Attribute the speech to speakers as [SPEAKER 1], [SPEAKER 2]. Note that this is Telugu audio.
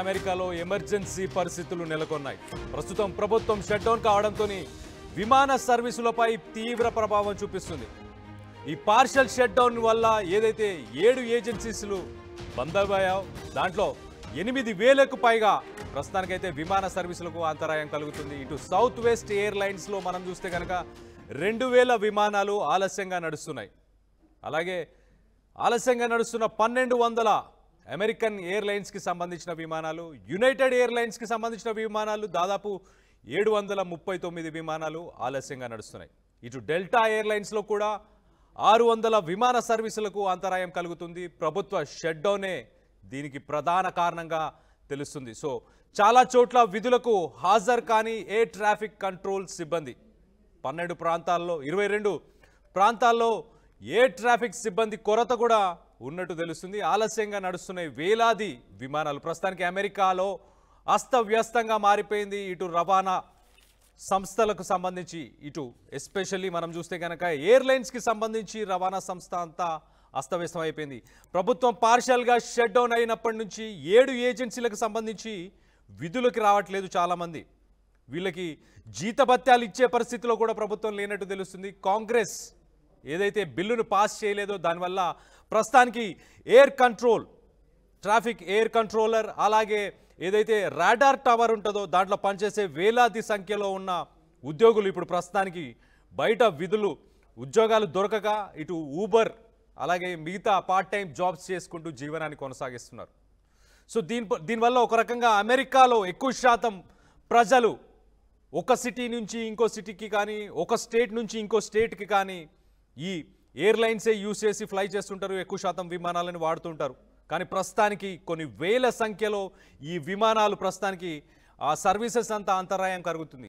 [SPEAKER 1] అమెరికాలో ఎమర్జెన్సీ పరిస్థితులు నెలకొన్నాయి. ప్రస్తుతం ప్రభుత్వం షట్ డౌన్ కావడంతో విమాన సర్వీసులపై తీవ్ర ప్రభావం చూపిస్తుంది. ఈ పార్షల్ షట్ డౌన్ వల్ల ఏదైతే 7 ఏజెన్సీలు బంద్ అయ్యాయో దాంట్లో 8,000కు పైగా ప్రస్తుతానికైతే విమాన సర్వీసులకు అంతరాయం కలుగుతుంది. ఇటు సౌత్ వెస్ట్ ఎయిర్లైన్స్లో మనం చూస్తే కనుక 2,000 విమానాలు ఆలస్యంగా నడుస్తున్నాయి. అలాగే ఆలస్యంగా నడుస్తున్న 1,200 అమెరికన్ ఎయిర్లైన్స్కి సంబంధించిన విమానాలు, యునైటెడ్ ఎయిర్లైన్స్కి సంబంధించిన విమానాలు దాదాపు 739 విమానాలు ఆలస్యంగా నడుస్తున్నాయి. ఇటు డెల్టా ఎయిర్లైన్స్లో కూడా 600 విమాన సర్వీసులకు అంతరాయం కలుగుతుంది. ప్రభుత్వ షట్ డౌనే దీనికి ప్రధాన కారణంగా తెలుస్తుంది. సో చాలా చోట్ల విధులకు హాజరు కాని ఎయిర్ ట్రాఫిక్ కంట్రోల్ సిబ్బంది 12 ప్రాంతాల్లో 22 ప్రాంతాల్లో ఎయిర్ ట్రాఫిక్ సిబ్బంది కొరత కూడా ఉన్నట్టు తెలుస్తుంది. ఆలస్యంగా నడుస్తున్న వేలాది విమానాలు ప్రస్తుతానికి అమెరికాలో అస్తవ్యస్తంగా మారిపోయింది. ఇటు రవాణా సంస్థలకు సంబంధించి ఇటు ఎస్పెషల్లీ మనం చూస్తే కనుక ఎయిర్లైన్స్కి సంబంధించి రవాణా సంస్థ అంతా అస్తవ్యస్తం అయిపోయింది. ప్రభుత్వం పార్షల్గా షట్ డౌన్ అయినప్పటి నుంచి 7 ఏజెన్సీలకు సంబంధించి విధులకు రావట్లేదు చాలామంది. వీళ్ళకి జీతభత్యాలు ఇచ్చే పరిస్థితిలో కూడా ప్రభుత్వం లేనట్టు తెలుస్తుంది. కాంగ్రెస్ ఏదైతే బిల్లును పాస్ చేయలేదో దానివల్ల ప్రస్తుతానికి air control, traffic air controller, అలాగే ఏదైతే రాడార్ టవర్ ఉంటుందో దాంట్లో పనిచేసే వేలాది సంఖ్యలో ఉన్న ఉద్యోగులు ఇప్పుడు ప్రస్తుతానికి బయట ఉద్యోగాలు దొరకక ఇటు ఊబర్ అలాగే మిగతా పార్ట్ టైం జాబ్స్ చేసుకుంటూ జీవనాన్ని కొనసాగిస్తున్నారు. సో దీనివల్ల ఒక రకంగా అమెరికాలో ఎక్కువ శాతం ప్రజలు ఒక సిటీ నుంచి ఇంకో సిటీకి కానీ ఒక స్టేట్ నుంచి ఇంకో స్టేట్కి కానీ ఈ ఎయిర్లైన్సే యూజ్ చేసి ఫ్లై చేస్తుంటారు. ఎక్కువ శాతం విమానాలను వాడుతుంటారు. కానీ ప్రస్తుతానికి కొన్ని వేల సంఖ్యలో ఈ విమానాలు ప్రస్తుతానికి ఆ సర్వీసెస్ అంతా అంతరాయం కలుగుతుంది.